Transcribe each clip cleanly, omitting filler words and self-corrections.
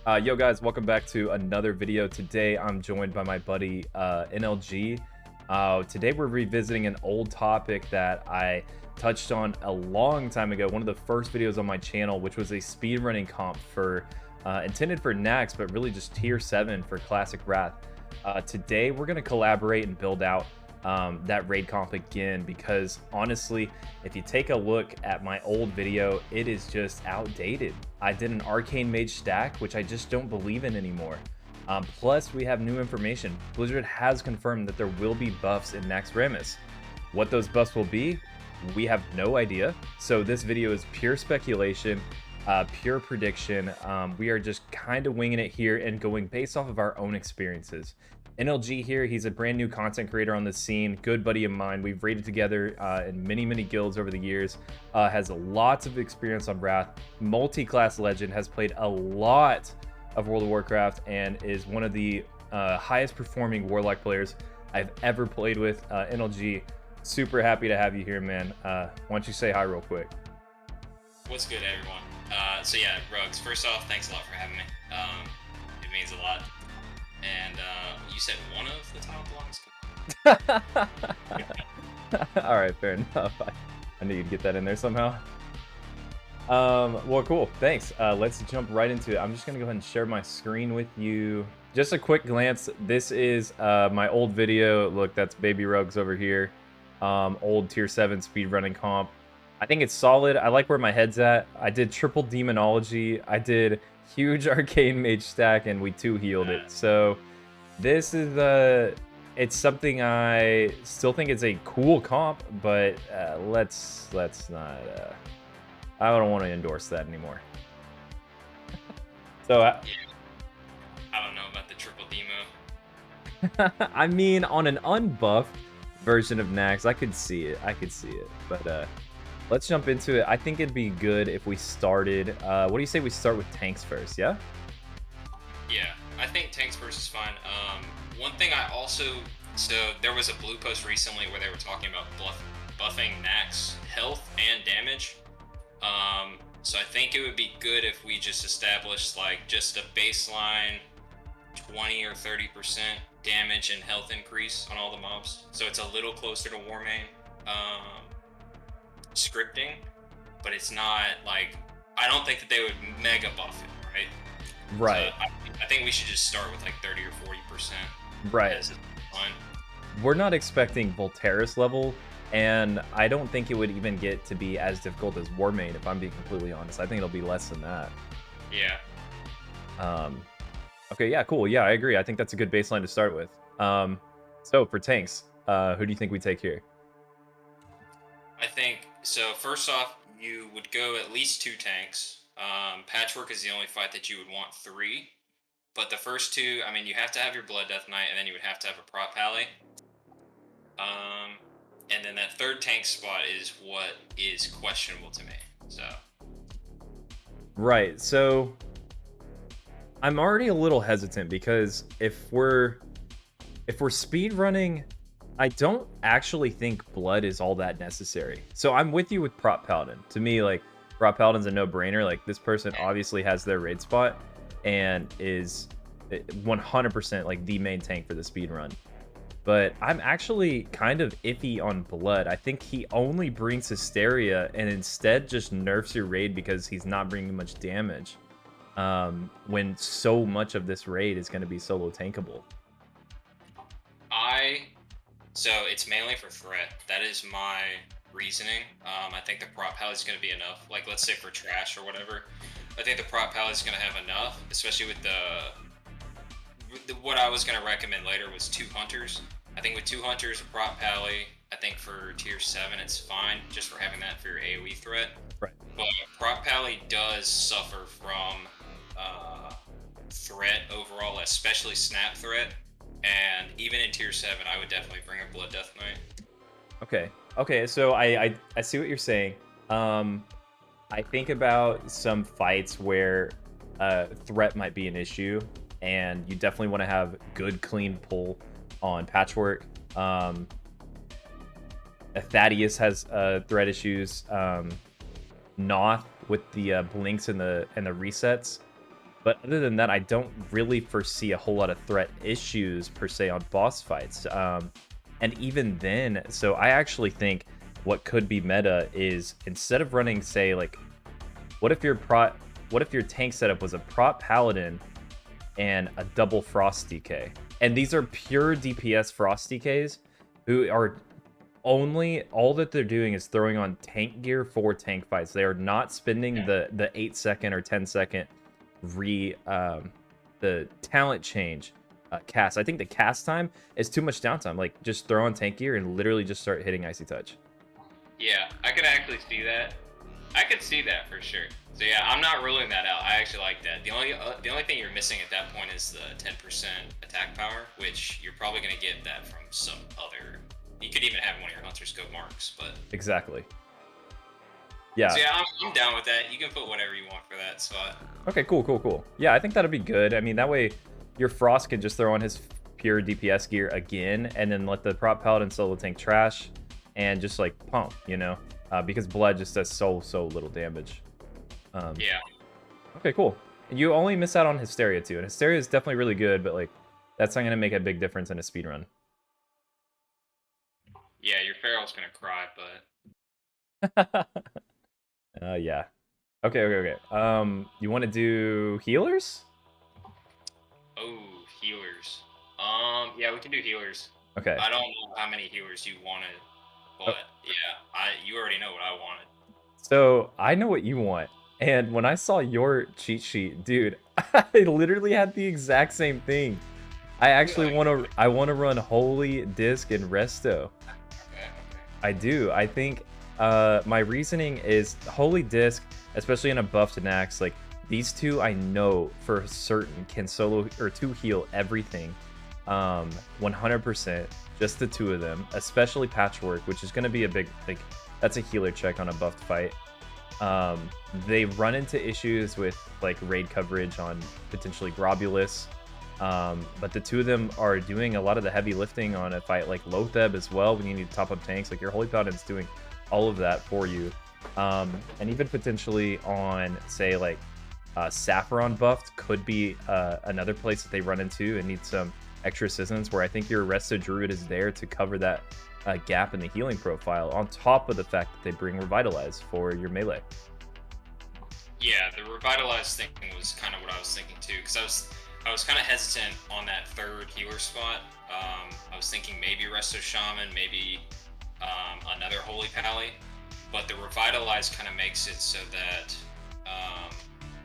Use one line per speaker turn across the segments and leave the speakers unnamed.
Yo guys, welcome back to another video. Today I'm joined by my buddy NLG. Today we're revisiting an old topic that I touched on a long time ago, one of the first videos on my channel, which was a speedrunning comp for intended for Nax, but really just tier 7 for Classic Wrath. Today we're going to collaborate and build out that raid comp again, because honestly, if you take a look at my old video, it is just outdated. I did an arcane mage stack, which I just don't believe in anymore. Plus we have new information. Blizzard has confirmed that there will be buffs in Naxxramas. What those buffs will be, we have no idea. So this video is pure speculation, pure prediction. We are just kind of winging it here and going based off of our own experiences. NLG here, he's a brand new content creator on the scene, good buddy of mine. We've raided together in many guilds over the years, has lots of experience on Wrath, multi-class legend, has played a lot of World of Warcraft, and is one of the highest performing warlock players I've ever played with. NLG, super happy to have you here, man. Why don't you say hi real quick?
What's good, everyone? So yeah, RUGS, first off, thanks a lot for having me. It means a lot. And you said one of the top ones?
All right, fair enough. I knew you'd get that in there somehow. Well, cool, thanks. Let's jump right into it. I'm just gonna go ahead and share my screen with you. Just a quick glance. This is my old video. Look, that's baby RUGS over here. Old tier 7 speedrunning comp. I think it's solid. I like where my head's at. I did triple demonology. I did huge arcane mage stack, and we 2-healed it. So this is it's something I still think is a cool comp, but let's not I don't want to endorse that anymore. So
Yeah. I don't know about the triple demo.
I mean, on an unbuffed version of Nax, I could see it, but let's jump into it. I think it'd be good if we started, what do you say we start with tanks first, yeah?
Yeah, I think tanks first is fine. One thing so there was a blue post recently where they were talking about buffing Nax health and damage. So I think it would be good if we just established like just a baseline 20 or 30% damage and health increase on all the mobs. So it's a little closer to Warmane scripting, but it's not like, I don't think that they would mega buff it, right?
Right.
So I think we should just start with like 30 or 40%.
Right.
As fun.
We're not expecting Volterus level, and I don't think it would even get to be as difficult as Warmane, if I'm being completely honest. I think it'll be less than that.
Yeah.
Okay, yeah, cool. Yeah, I agree. I think that's a good baseline to start with. So for tanks, who do you think we take here?
I think, so first off, you would go at least 2 tanks. Patchwork is the only fight that you would want 3. But the first 2, I mean, you have to have your Blood Death Knight, and then you would have to have a prop pally. And then that 3rd tank spot is what is questionable to me. So.
Right. So I'm already a little hesitant, because if we're speed running, I don't actually think blood is all that necessary. So I'm with you with prop paladin. To me, like, prop paladin's a no-brainer. Like, this person obviously has their raid spot and is 100% like the main tank for the speed run. But I'm actually kind of iffy on blood. I think he only brings hysteria and instead just nerfs your raid because he's not bringing much damage, when so much of this raid is going to be solo tankable.
So it's mainly for threat. That is my reasoning. I think the prop pally is going to be enough. Like, let's say for trash or whatever, I think the prop pally is going to have enough, especially with what I was going to recommend later was 2 hunters. I think with 2 hunters, a prop pally, I think for tier 7 it's fine, just for having that for your AoE threat.
Right.
But prop pally does suffer from threat overall, especially snap threat. And even in tier 7, I would definitely bring a Blood Death Knight.
Okay, so I see what you're saying. I think about some fights where threat might be an issue, and you definitely want to have good clean pull on Patchwork. Thaddeus has threat issues. Noth with the blinks and the resets. But other than that, I don't really foresee a whole lot of threat issues per se on boss fights. And even then, so I actually think what could be meta is instead of running, say, like, what if your tank setup was a prot paladin and a double frost DK? And these are pure DPS frost DKs who are only, all that they're doing is throwing on tank gear for tank fights. They are not spending the 8-second or 10-second the talent change cast. I think the cast time is too much downtime. Like, just throw on tank gear and literally just start hitting icy touch.
Yeah, I could actually see that. I could see that for sure. So yeah, I'm not ruling that out. I actually like that. The only thing you're missing at that point is the 10% attack power, which you're probably gonna get that from some other. You could even have one of your hunter scope marks, but
Exactly. Yeah.
So yeah, I'm down with that. You can put whatever you want for that spot.
Okay, cool. Yeah, I think that'd be good. I mean, that way your Frost can just throw on his pure DPS gear again, and then let the prop paladin solo tank trash, and just like pump, you know, because blood just does so little damage.
Yeah.
Okay, cool. You only miss out on Hysteria too, and Hysteria is definitely really good, but like that's not gonna make a big difference in a speed run.
Yeah, your Feral's gonna cry, but.
Yeah. Okay. You want to do healers?
Oh, healers. Yeah, we can do healers.
Okay.
I don't know how many healers you wanted, but yeah, you already know what I wanted.
So I know what you want, and when I saw your cheat sheet, dude, I literally had the exact same thing. I actually want to run Holy Disc and Resto.
Okay.
I do. I think my reasoning is Holy Disc, especially in a buffed Nax, like these two I know for certain can solo or two heal everything 100%, just the two of them, especially Patchwork, which is going to be a big, like, that's a healer check on a buffed fight. They run into issues with like raid coverage on potentially Grobulus, but the two of them are doing a lot of the heavy lifting on a fight like Lotheb as well when you need to top up tanks. Like your Holy Paladin's doing all of that for you, and even potentially on, say, like Saffron buffed could be another place that they run into and need some extra assistance, where I think your Resto Druid is there to cover that gap in the healing profile, on top of the fact that they bring Revitalize for your melee.
Yeah, the Revitalize thing was kind of what I was thinking too, because I was kind of hesitant on that third healer spot. I was thinking maybe Resto Shaman, maybe another Holy Pally, but the Revitalize kind of makes it so that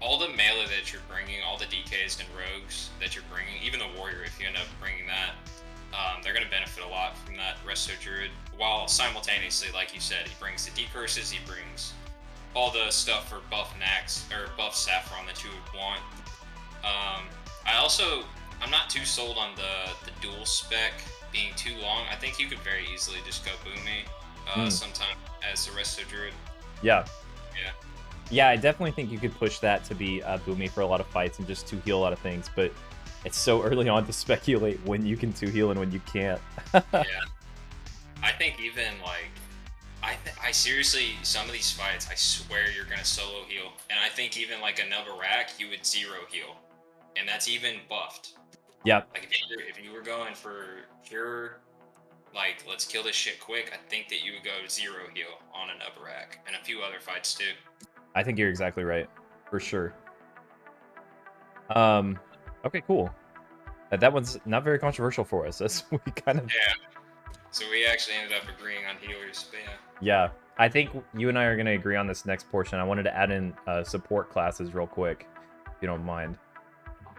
all the melee that you're bringing, all the DKs and rogues that you're bringing, even the warrior, if you end up bringing that, they're going to benefit a lot from that Resto Druid, while simultaneously, like you said, he brings the deep curses, he brings all the stuff for buff Nax, or buff Saffron that you would want. I'm not too sold on the dual spec being too long. I think you could very easily just go Boomy sometime as the Resto Druid.
Yeah, I definitely think you could push that to be Boomy for a lot of fights and just to heal a lot of things, but it's so early on to speculate when you can 2-heal and when you can't.
Yeah. I think even, like, I seriously, some of these fights, I swear you're going to solo heal. And I think even, like, a Nova Rack, you would 0 heal. And that's even buffed.
Yeah.
Like, if you were going for pure, like, let's kill this shit quick, I think that you would go 0 heal on a Nova Rack. And a few other fights, too.
I think you're exactly right, for sure. Okay, cool. That one's not very controversial for us. That's we kind of.
Yeah. So we actually ended up agreeing on healers, but yeah.
Yeah, I think you and I are going to agree on this next portion. I wanted to add in support classes real quick, if you don't mind.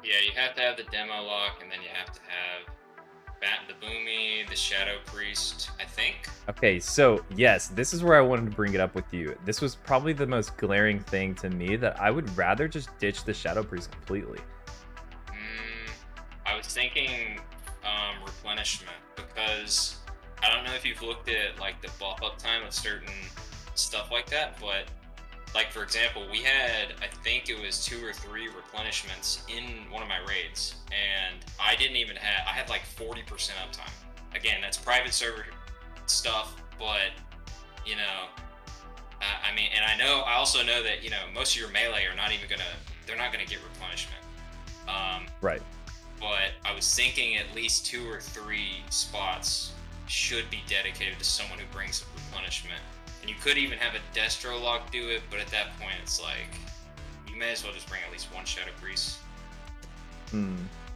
Yeah, you have to have the demo lock, and then you have to have the Boomy, the Shadow Priest, I think. Okay,
so yes, this is where I wanted to bring it up with you. This was probably the most glaring thing to me, that I would rather just ditch the Shadow Priest completely.
I was thinking replenishment, because I don't know if you've looked at like the buff up time of certain stuff like that, but like, for example, we had, I think it was 2 or 3 replenishments in one of my raids, and I didn't even have, I had like 40% uptime. Again, that's private server stuff, but, you know, I mean, and I also know that, you know, most of your melee are not even gonna, they're not gonna get replenishment.
Right.
But I was thinking at least 2 or 3 spots should be dedicated to someone who brings replenishment. And you could even have a Destro lock do it, but at that point it's like you may as well just bring at least one Shadow Priest.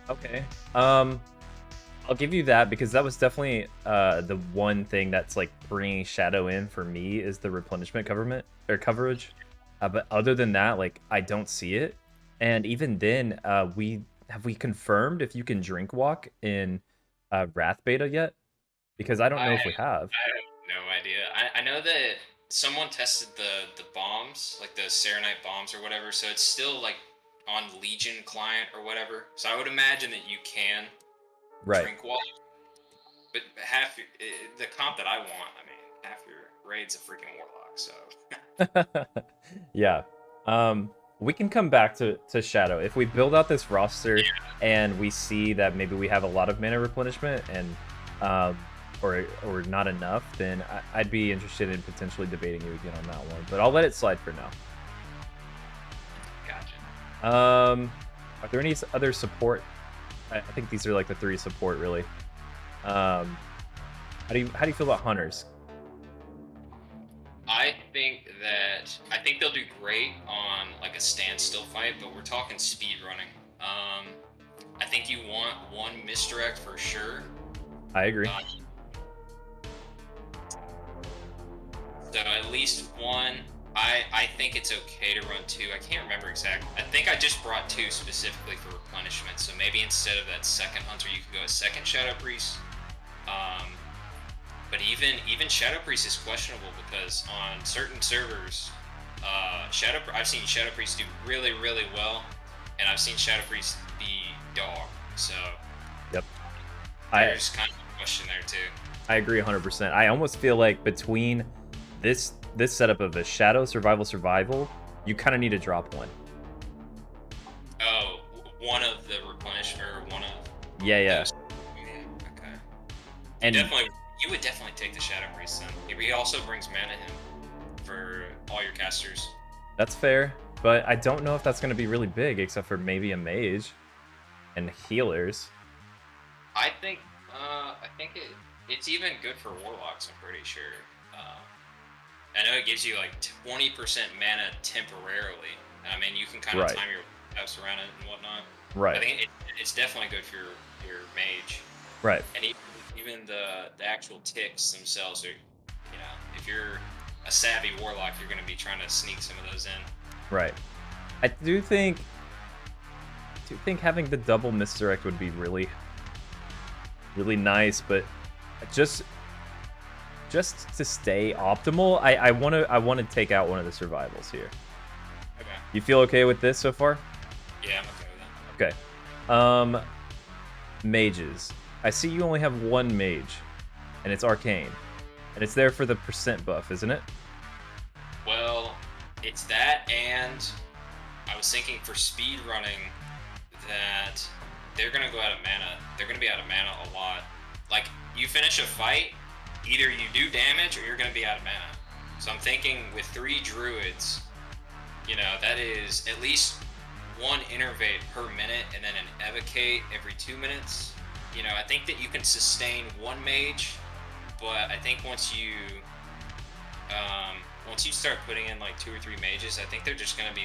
Okay. I'll give you that because that was definitely the one thing that's like bringing Shadow in for me is the replenishment coverage. But other than that, like I don't see it. And even then, we confirmed if you can drink walk in Wrath beta yet? Because I don't know if we have.
I have no idea. I know that someone tested the bombs, like the Serenite bombs or whatever, so it's still like on Legion client or whatever. So I would imagine that you can drink water. But the comp that I want, I mean, half your raid's a freaking warlock, so.
Yeah. We can come back to Shadow. If we build out this roster and we see that maybe we have a lot of mana replenishment and or not enough, then I'd be interested in potentially debating you again on that one. But I'll let it slide for now.
Gotcha.
Are there any other support? I think these are like the 3 support really. How do you feel about hunters?
I think they'll do great on like a standstill fight, but we're talking speed running. I think you want one misdirect for sure.
I agree.
So at least one. I think it's okay to run 2. I can't remember exactly. I think I just brought 2 specifically for replenishment. So maybe instead of that second hunter, you could go a second Shadow Priest. But even Shadow Priest is questionable because on certain servers, I've seen Shadow Priest do really, really well, and I've seen Shadow Priest be dog. So
yep,
there's kind of a question there too.
I agree 100%. I almost feel like between this setup of a Shadow survival, you kind of need to drop one.
Oh, one of the replenish or one of
yeah.
Those. Okay.
And
you would definitely take the Shadow Priest then. He also brings mana in for all your casters.
That's fair, but I don't know if that's going to be really big, except for maybe a mage and healers.
I think it's even good for warlocks. I'm pretty sure. I know it gives you like 20% mana temporarily. I mean, you can kind of time your house around it and whatnot.
Right.
I think it's definitely good for your mage.
Right.
And even the actual ticks themselves are, you know, if you're a savvy warlock, you're going to be trying to sneak some of those in.
Right. I do think having the double misdirect would be really, really nice, but just to stay optimal, I want to take out one of the survivals here.
Okay.
You feel okay with this so far?
Yeah, I'm okay with that.
Okay. Mages. I see you only have one mage, and it's arcane, and it's there for the percent buff, isn't it?
Well, it's that, and I was thinking for speed running that they're gonna go out of mana. They're gonna be out of mana a lot. Like, you finish a fight, either you do damage or you're gonna be out of mana. So I'm thinking with 3 druids, you know, that is at least 1 innervate per minute and then an evocate every 2 minutes. You know, I think that you can sustain 1 mage, but I think once you start putting in like 2 or 3 mages, I think they're just gonna be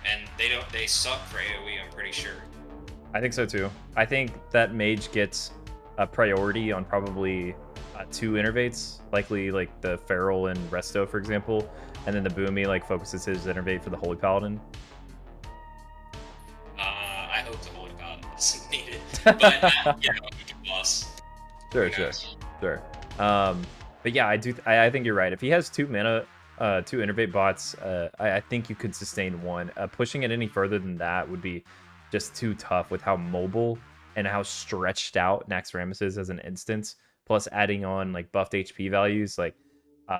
and they suck for AoE, I'm pretty sure.
I think so too. I think that mage gets a priority on probably 2 innervates, likely like the Feral and Resto, for example, and then the Boomy like focuses his innervate for the Holy Paladin.
I hope the Holy Paladin isn't needed, but you know, he can boss.
Sure. But yeah, I think you're right. If he has 2 mana, 2 innervate bots, I think you could sustain 1. Pushing it any further than that would be just too tough with how mobile and how stretched out Naxxramas is as an instance. Plus adding on like buffed HP values, like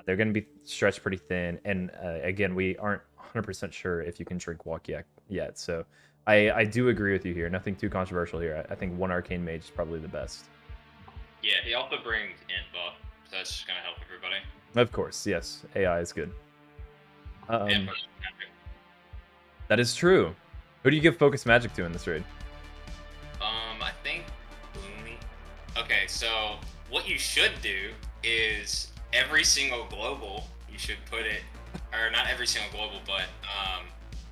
they're going to be stretched pretty thin. And again, we aren't 100% sure if you can drink walk yet. So I do agree with you here. Nothing too controversial here. I think 1 arcane mage is probably the best.
Yeah, he also brings int buff, so that's just going to help everybody.
Of course, yes. AI is good. That is true. Who do you give focus magic to in this raid?
Okay, so what you should do is every single global, you should put it, or not every single global, but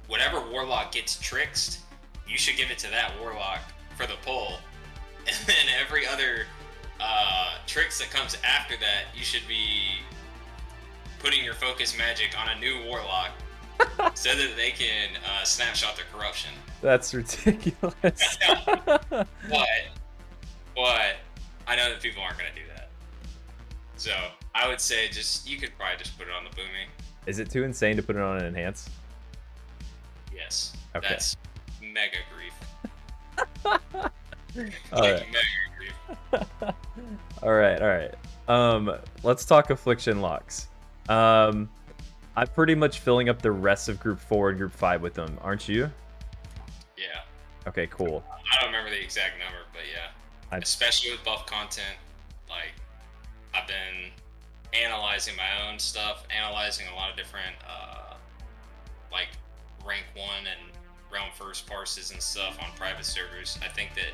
whatever warlock gets tricked, you should give it to that warlock for the pull. And then every other tricks that comes after that, you should be putting your focus magic on a new warlock so that they can snapshot their corruption.
That's ridiculous.
but I know that people aren't going to do that. So I would say you could probably just put it on the booming.
Is it too insane to put it on an enhance?
Yes.
Okay.
That's mega grief.
All right.
Mega grief.
All right. Let's talk affliction locks. I'm pretty much filling up the rest of group 4 and group 5 with them, aren't you?
Yeah.
Okay, cool.
I don't remember the exact number, but yeah. Especially with buff content, like I've been analyzing my own stuff, analyzing a lot of different like rank 1 and realm first parses and stuff on private servers. I think that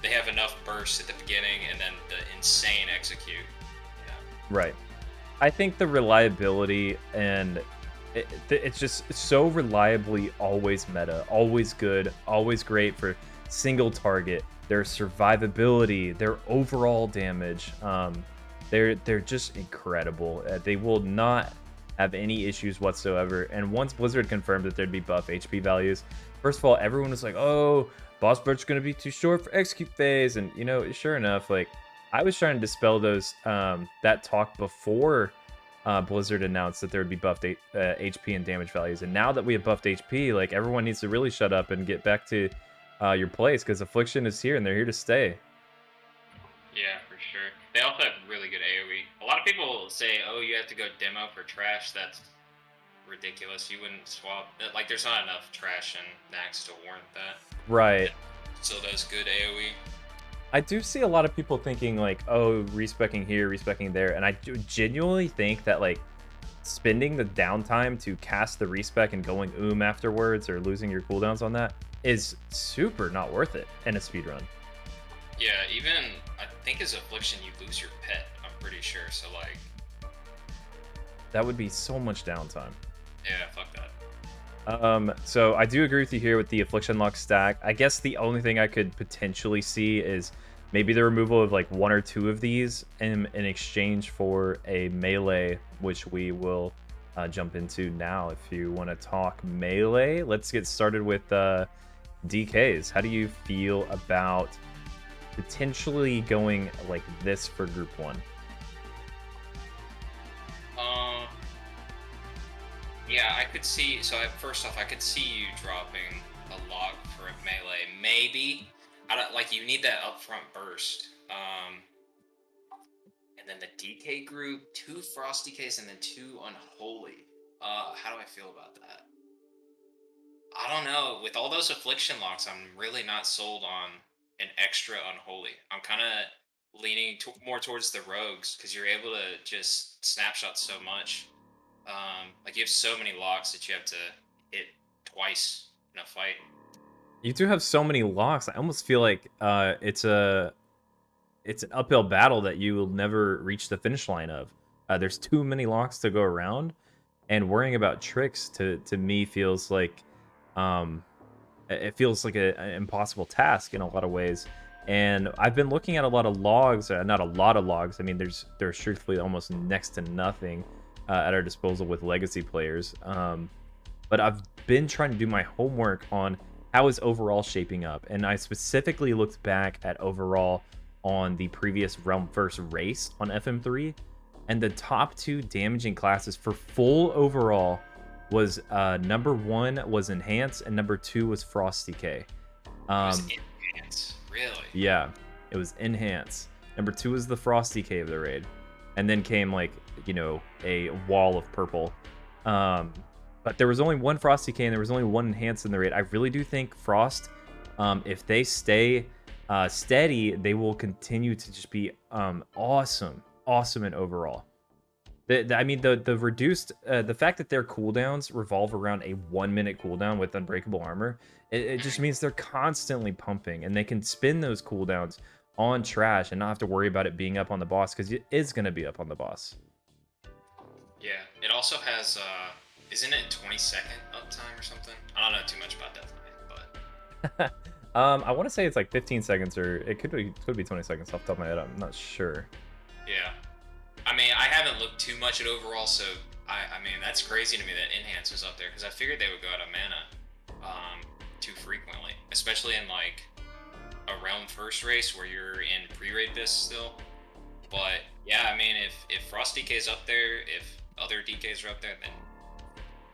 they have enough bursts at the beginning and then the insane execute. Yeah.
Right. I think the reliability and it's just so reliably always meta, always good, always great for single target. Their survivability, their overall damage, they're just incredible. They will not have any issues whatsoever. And once Blizzard confirmed that there'd be buff HP values, first of all, everyone was like, "Oh, boss burst's gonna be too short for execute phase," and you know, sure enough, like I was trying to dispel those that talk before Blizzard announced that there would be buffed HP and damage values, and now that we have buffed HP, like everyone needs to really shut up and get back to your place, because affliction is here and they're here to stay.
Yeah, for sure. They also have really good AoE. A lot of people say, "Oh, you have to go demo for trash." That's ridiculous. You wouldn't swap. Like, there's not enough trash in Nax to warrant that.
Right.
So does good AoE.
I do see a lot of people thinking like, "Oh, respecking here, respecking there," and I do genuinely think that like spending the downtime to cast the respec and going afterwards, or losing your cooldowns on that, is super not worth it in a speedrun.
Yeah, even I think as affliction you lose your pet, I'm pretty sure. So like
that would be so much downtime.
Yeah, fuck that.
So I do agree with you here with the affliction lock stack. I guess the only thing I could potentially see is maybe the removal of like 1 or 2 of these in exchange for a melee, which we will jump into now. If you want to talk melee, let's get started with DKs. How do you feel about potentially going like this for group 1?
Yeah, I could see. So first off, I could see you dropping a lock for a melee. Maybe I don't like. You need that upfront burst. And then the DK group, 2 frost DKs and then 2 unholy. How do I feel about that? I don't know. With all those affliction locks, I'm really not sold on an extra unholy. I'm kind of leaning more towards the rogues, because you're able to just snapshot so much. Like you have so many locks that you have to hit twice in a fight.
You do have so many locks. I almost feel like it's an uphill battle that you will never reach the finish line of. There's too many locks to go around, and worrying about tricks to me feels like it feels like an impossible task in a lot of ways. And I've been looking at a lot of logs, not a lot of logs. I mean, there's truthfully almost next to nothing at our disposal with legacy players. But I've been trying to do my homework on how is overall shaping up, and I specifically looked back at overall on the previous Realm First race on FM3, and the top 2 damaging classes for full overall was number 1 was Enhance, and number 2 was Frost DK.
Enhance, really?
Yeah, it was Enhance. Number 2 was the Frost DK of the raid, and then came like, you know, a wall of purple. But there was only 1 Frost DK and there was only 1 Enhance in the raid. I really do think Frost, if they stay steady, they will continue to just be awesome in overall. I mean, the reduced, the fact that their cooldowns revolve around a 1-minute cooldown with unbreakable armor, it just means they're constantly pumping, and they can spin those cooldowns on trash and not have to worry about it being up on the boss, because it is going to be up on the boss.
Yeah. It also has, isn't it 20-second uptime or something? I don't know too much about Death Knight, but
I want to say it's like 15 seconds, or it could be 20 seconds off the top of my head. I'm not sure.
yeah. I mean, I haven't looked too much at overall, so I mean, that's crazy to me that Enhance was up there, because I figured they would go out of mana too frequently, especially in like a Realm First race where you're in pre-raid bis still. But yeah, I mean, if Frost DK's up there, if other DKs are up there, then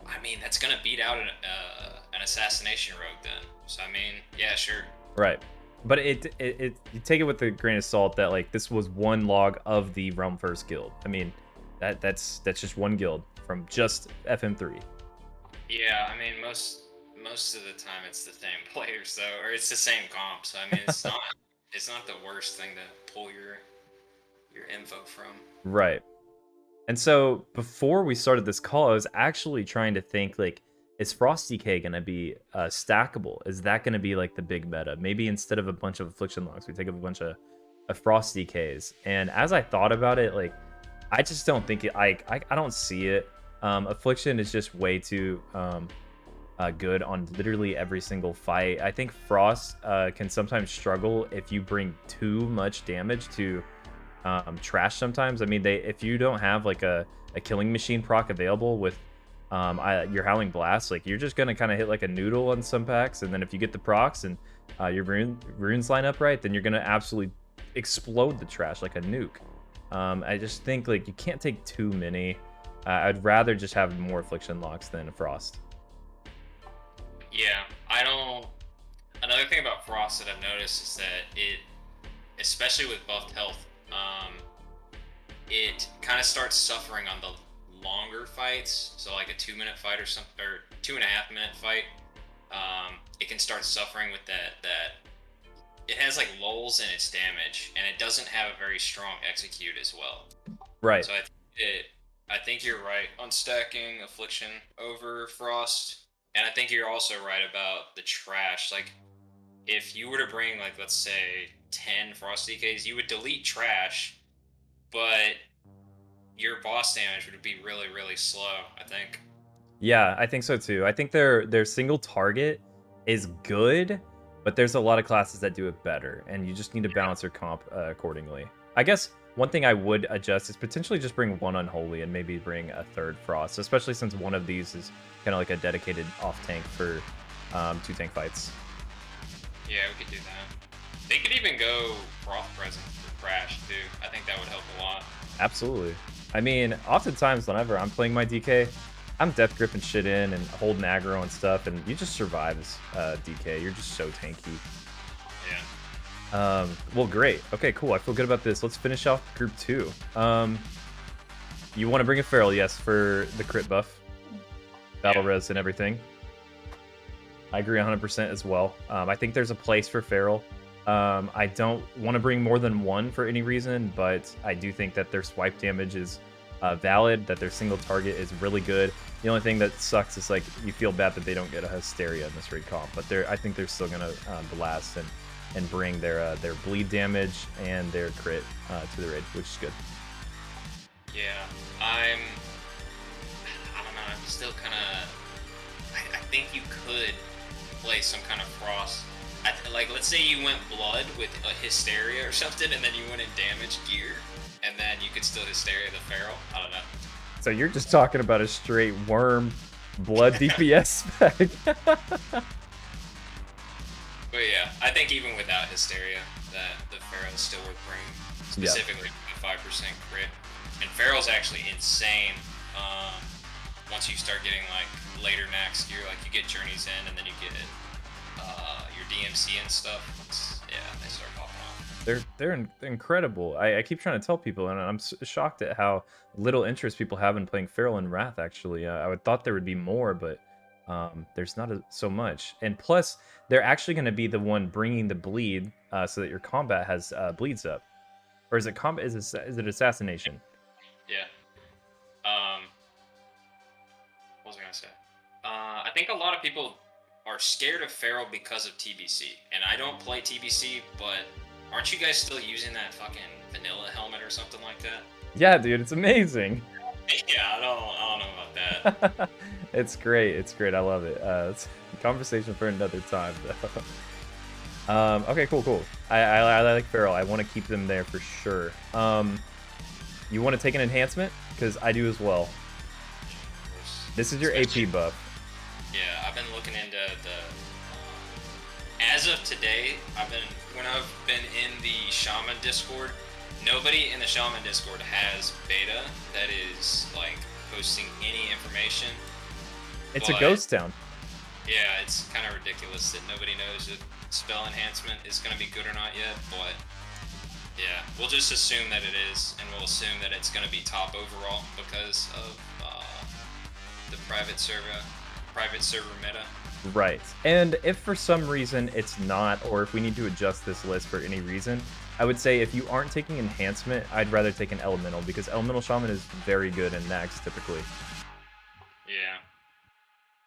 I mean, that's gonna beat out an assassination rogue then. So I mean, yeah, sure.
Right. But you take it with a grain of salt that like this was one log of the Realm First guild. I mean, that's just one guild from just FM3.
Yeah, I mean, most of the time it's the same players though, or it's the same comp. So I mean, it's not the worst thing to pull your info from.
Right. And so before we started this call, I was actually trying to think like, is Frost DK gonna be stackable? Is that gonna be like the big meta? Maybe instead of a bunch of affliction logs, we take up a bunch of Frost DKs. And as I thought about it, like, I just don't think it. I don't see it. Affliction is just way too good on literally every single fight. I think Frost can sometimes struggle if you bring too much damage to trash sometimes. I mean, if you don't have like a killing machine proc available with your Howling Blast, like you're just gonna kind of hit like a noodle on some packs, and then if you get the procs and your runes line up right, then you're gonna absolutely explode the trash like a nuke. I just think like you can't take too many. I'd rather just have more affliction locks than a Frost.
Yeah, I don't. Another thing about Frost that I've noticed is that it, especially with buffed health, it kind of starts suffering on the longer fights. So like a 2-minute fight or something, or 2.5-minute fight, it can start suffering with that. It has like lulls in its damage, and it doesn't have a very strong execute as well.
Right.
So I think you're right on stacking Affliction over Frost, and I think you're also right about the trash. Like, if you were to bring, like, let's say 10 Frost DKs, you would delete trash, but your boss damage would be really, really slow, I think.
Yeah, I think so too. I think their single target is good, but there's a lot of classes that do it better, and you just need to balance your comp accordingly. I guess one thing I would adjust is potentially just bring one Unholy and maybe bring a third Frost, especially since one of these is kind of like a dedicated off tank for 2 tank fights.
Yeah, we could do that. They could even go Frost Presence for Crash, too. I think that would help a lot.
Absolutely. I mean, oftentimes whenever I'm playing my DK, I'm death gripping shit in and holding aggro and stuff, and you just survive as DK. You're just so tanky.
Yeah.
Well, great. Okay, cool. I feel good about this. Let's finish off group 2. You want to bring a Feral, yes, for the crit buff, battle res, and everything. I agree 100% as well. I think there's a place for Feral. I don't want to bring more than one for any reason, but I do think that their swipe damage is valid, that their single target is really good. The only thing that sucks is like you feel bad that they don't get a Hysteria in this raid comp, but I think they're still gonna blast and bring their bleed damage and their crit to the raid, which is good.
Yeah, I don't know, I'm still kind of, I think you could play some kind of Frost. Like, let's say you went Blood with a Hysteria or something, and then you went in Damage Gear, and then you could still Hysteria the Feral. I don't know.
So you're just talking about a straight worm blood DPS spec.
But yeah, I think even without Hysteria, that the Feral is still worth bringing, specifically with the 5% crit. And Feral's actually insane. Once you start getting like later next year, like you get Journeys in, and then you get your DMC and stuff. Yeah, they start popping off.
They're incredible. I keep trying to tell people, and I'm shocked at how little interest people have in playing Feral and Wrath. Actually, I would thought there would be more, but there's not so much. And plus, they're actually going to be the one bringing the bleed, so that your combat has bleeds up, or is it combat? Is it assassination?
Yeah. What was I gonna say? I think a lot of people are scared of Feral because of TBC, and I don't play TBC, but Aren't you guys still using that fucking vanilla helmet or something like that?
Yeah, dude, it's amazing.
Yeah, I don't know about that.
It's great. It's great. I love it. It's a conversation for another time, though. Okay, cool. I like Feral. I want to keep them there for sure. You want to take an enhancement? Because I do as well. This is your AP buff.
Yeah, I've been looking into the. As of today, when I've been in the Shaman Discord, nobody in the Shaman Discord has beta that is like posting any information.
It's a ghost town.
Yeah, it's kind of ridiculous that nobody knows if spell enhancement is going to be good or not yet, but yeah, we'll just assume that it is, and we'll assume that it's going to be top overall because of the private server meta.
Right. And if for some reason it's not, or if we need to adjust this list for any reason, I would say if you aren't taking enhancement, I'd rather take an elemental, because elemental shaman is very good in Nax typically.
Yeah.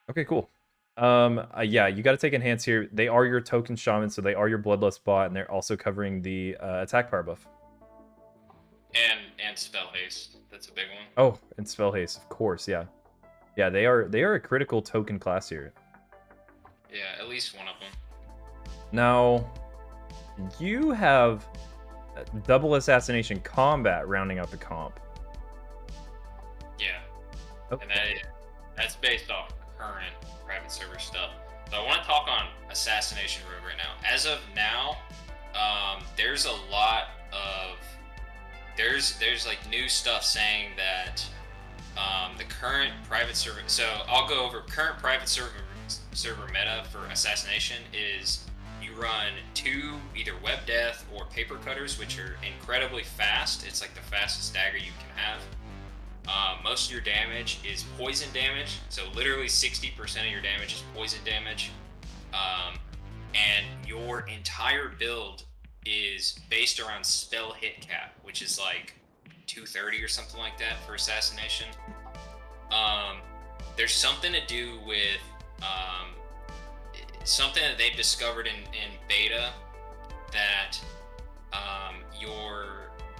Okay, cool. Yeah, you got to take enhance here. They are your token shaman, so they are your bloodlust bot, and they're also covering the attack power buff.
And spell haste. That's a big one.
Oh, and spell haste, of course. Yeah, they are a critical token class here.
Yeah, at least one of them.
Now, you have double assassination combat rounding out the comp.
Yeah. Okay. And that's based off current private server stuff. But I want to talk on assassination rogue right now. As of now, there's a lot of there's like new stuff saying that the current private server. So I'll go over current private server meta for assassination is you run 2 either web death or paper cutters, which are incredibly fast. It's like the fastest dagger you can have. Most of your damage is poison damage, so literally 60% of your damage is poison damage. And your entire build is based around spell hit cap, which is like 230 or something like that for assassination. There's something to do with something that they've discovered in beta, that your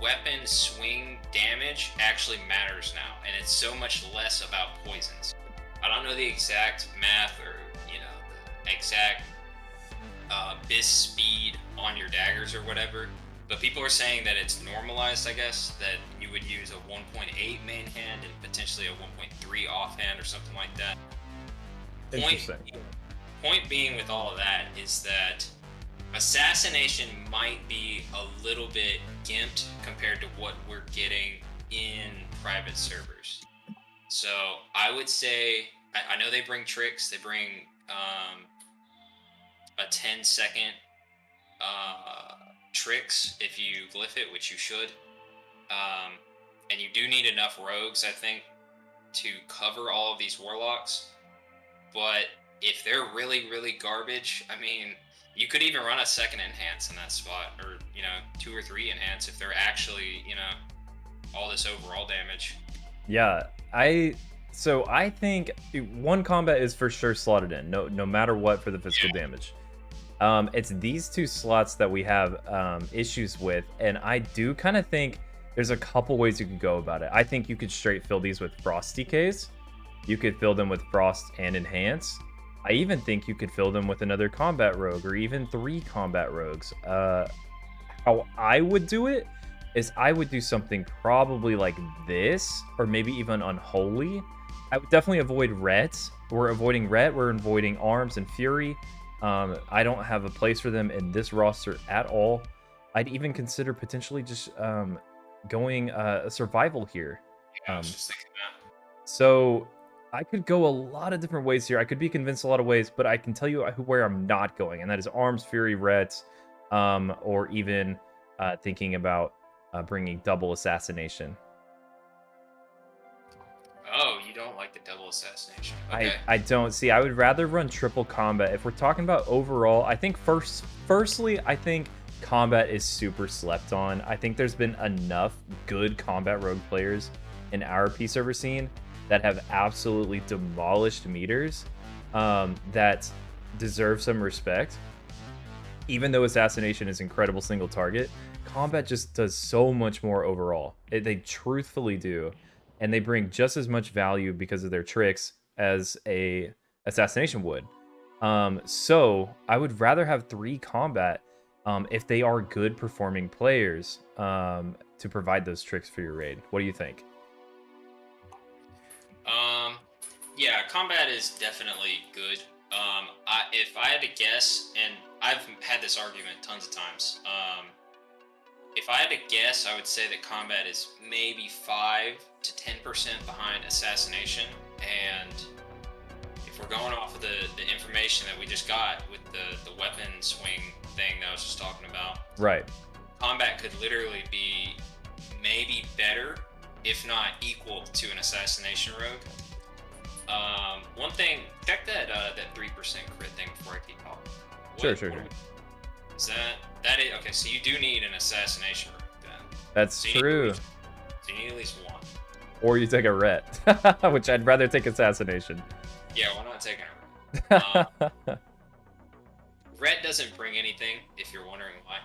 weapon swing damage actually matters now, and it's so much less about poisons. I don't know the exact math or the exact bis speed on your daggers or whatever, but people are saying that it's normalized, I guess, that you would use a 1.8 main hand and potentially a 1.3 offhand or something like that. Point being with all of that is that assassination might be a little bit gimped compared to what we're getting in private servers. So I would say, I know they bring tricks, they bring a 10-second tricks if you glyph it, which you should. And you do need enough rogues, I think, to cover all of these warlocks. But if they're really, really garbage, I mean, you could even run a second enhance in that spot, or 2 or 3 enhance if they're actually all this overall damage.
Yeah, I think 1 combat is for sure slotted in, no matter what, for the physical damage. It's these 2 slots that we have issues with, and I do kind of think there's a couple ways you could go about it. I think you could straight fill these with frost DKs. You could fill them with frost and enhance. I even think you could fill them with another combat rogue, or even 3 combat rogues. How I would do it is I would do something probably like this, or maybe even unholy. I would definitely avoid rets. We're avoiding ret, we're avoiding arms and fury. I don't have a place for them in this roster at all. I'd even consider potentially just going a survival here.
Yeah, I was just thinking that.
So I could go a lot of different ways here. I could be convinced a lot of ways, but I can tell you where I'm not going, and that is arms, fury, rets, or even thinking about bringing double assassination.
Oh, you don't like the double assassination. Okay.
I don't. See, I would rather run triple combat. If we're talking about overall, I think firstly, I think combat is super slept on. I think there's been enough good combat rogue players in our P server scene that have absolutely demolished meters that deserve some respect. even though assassination is incredible single target, combat just does so much more overall. They truthfully do, and they bring just as much value because of their tricks as a assassination would. So I would rather have 3 combat if they are good performing players to provide those tricks for your raid. What do you think?
Yeah, combat is definitely good. If I had to guess, and I've had this argument tons of times, if I had to guess, I would say that combat is maybe 5 to 10% behind assassination. And if we're going off of the information that we just got with the weapon swing thing that I was just talking about,
Right.
combat could literally be maybe better, if not equal to an assassination rogue. One thing, check that 3% crit thing before I keep talking.
Sure.
Is that it? Okay, so you do need an assassination rogue then.
That's
So
true.
so you need at least one.
Or you take a ret, which I'd rather take assassination.
Yeah, why not taking a ret? Ret doesn't bring anything, if you're wondering why.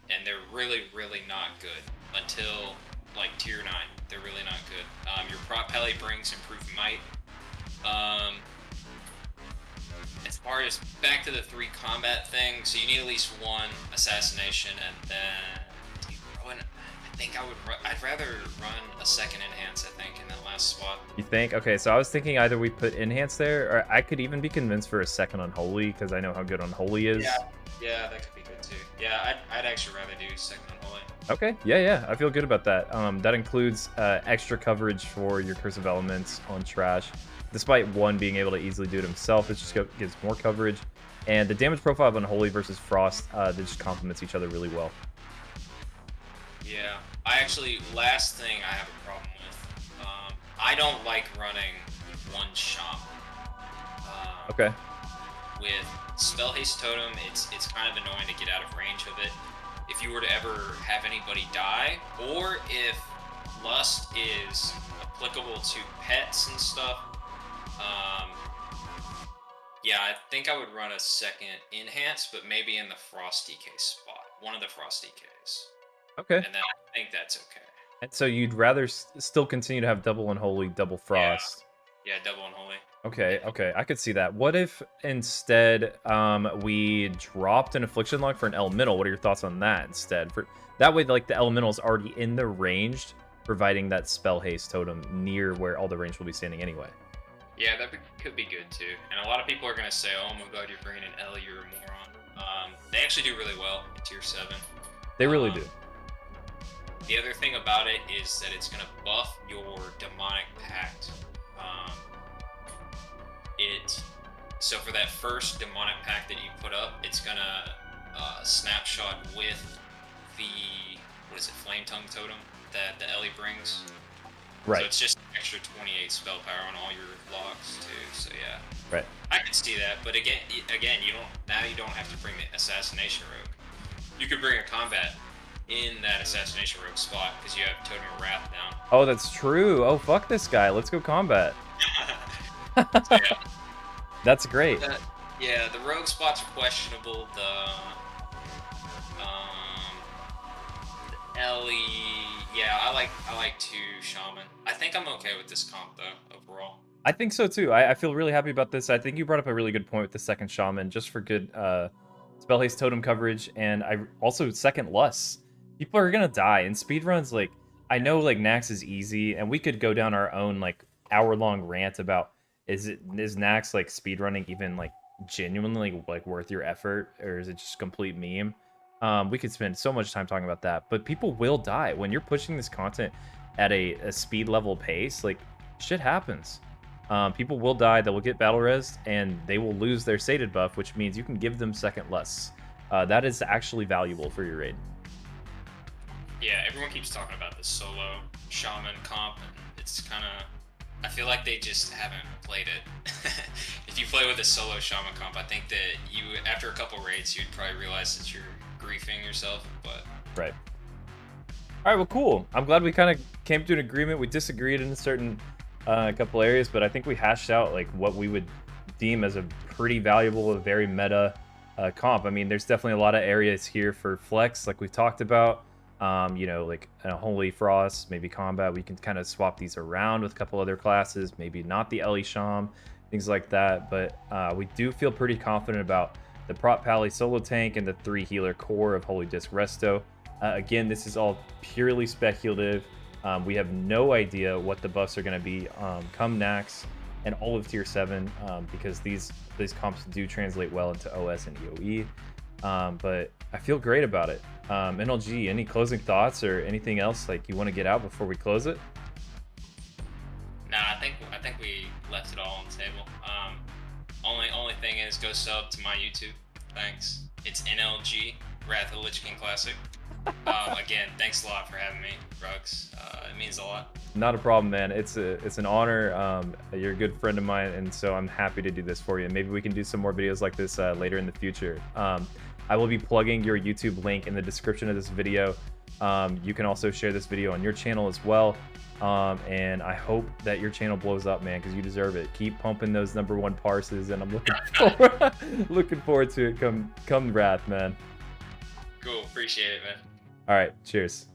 And they're really, really not good until like tier 9. They're really not good. Your prop heli brings improved might. As far as back to the 3 combat thing, so you need at least 1 assassination, and then I think I'd rather run a second enhance, I think, in that last spot.
You think? Okay, so I was thinking either we put enhance there, or I could even be convinced for a second unholy, because I know how good unholy is.
Yeah, that could be good too. Yeah, I'd actually rather do second unholy.
Okay, yeah, I feel good about that. That includes extra coverage for your Curse of Elements on Trash. Despite one being able to easily do it himself, it just gives more coverage. And the damage profile of Unholy versus Frost, they just complements each other really well.
Yeah, last thing I have a problem with, I don't like running 1 shaman.
Okay.
With Spell Haste Totem, it's kind of annoying to get out of range of it. If you were to ever have anybody die, or if Lust is applicable to pets and stuff, yeah, I think I would run a second enhance, but maybe in the Frost DK spot. One of the Frost DKs.
Okay.
And then I think that's okay.
And so you'd rather still continue to have double Unholy, double Frost.
Yeah, double Unholy.
Okay, I could see that. What if instead we dropped an Affliction lock for an Elemental? What are your thoughts on that instead? That way, like, the Elemental is already in the range, providing that Spell Haste Totem near where all the range will be standing anyway.
Yeah, that could be good too. And a lot of people are going to say, oh my god, you're bringing an Ellie, you're a moron. They actually do really well in tier 7.
They really do.
The other thing about it is that it's going to buff your Demonic Pact. So for that first Demonic Pact that you put up, it's going to snapshot with the, Flame Tongue Totem that the Ellie brings.
Right.
So it's just extra 28 spell power on all your locks too. So yeah.
Right.
I can see that, but again, you don't have to bring the Assassination Rogue. You could bring a combat in that Assassination Rogue spot because you have Totem of Wrath down.
Oh, that's true. Oh, fuck this guy. Let's go combat.
So, yeah.
That's great.
Yeah, the rogue spots are questionable. The Ellie, yeah, I like 2 shaman. I think I'm okay with this comp though overall.
I think so too. I feel really happy about this. I think you brought up a really good point with the second shaman, just for good spell haste totem coverage, and I also second Lust. People are gonna die in speedruns. Like, I know like Nax is easy, and we could go down our own like hour-long rant about is Nax like speedrunning even like genuinely like worth your effort, or is it just complete meme? We could spend so much time talking about that, but people will die when you're pushing this content at a speed level pace. Like, shit happens. People will die, they will get battle res, and they will lose their sated buff, which means you can give them second Lust. That is actually valuable for your raid.
Yeah, everyone keeps talking about the solo shaman comp, and it's kind of, I feel like they just haven't played it. If you play with a solo shaman comp, I think that you, after a couple raids, you'd probably realize that you're griefing yourself, but...
Right. All right, well, cool. I'm glad we kind of came to an agreement. We disagreed in a certain couple areas, but I think we hashed out like what we would deem as a pretty valuable, a very meta comp. I mean, there's definitely a lot of areas here for flex, like we've talked about. You know, like Holy Frost, maybe combat. We can kind of swap these around with a couple other classes, maybe not the Ellie Sham, things like that. But we do feel pretty confident about the Prot Pally solo tank and the 3 healer core of Holy Disc Resto. Again, this is all purely speculative. We have no idea what the buffs are going to be come Nax and all of tier 7 because these comps do translate well into OS and EOE. But I feel great about it. NLG, any closing thoughts or anything else like you want to get out before we close it?
Nah, I think we left it all on the table. Only thing is go sub to my YouTube. Thanks. It's NLG, Wrath of the Lich King Classic. Again, thanks a lot for having me, Rugs. It means a lot.
Not a problem, man. It's an honor. You're a good friend of mine, and so I'm happy to do this for you. Maybe we can do some more videos like this later in the future. I will be plugging your YouTube link in the description of this video. You can also share this video on your channel as well. And I hope that your channel blows up, man, because you deserve it. Keep pumping those #1 parses, and I'm looking forward to it come Wrath, man.
Cool, appreciate it, man.
All right, cheers.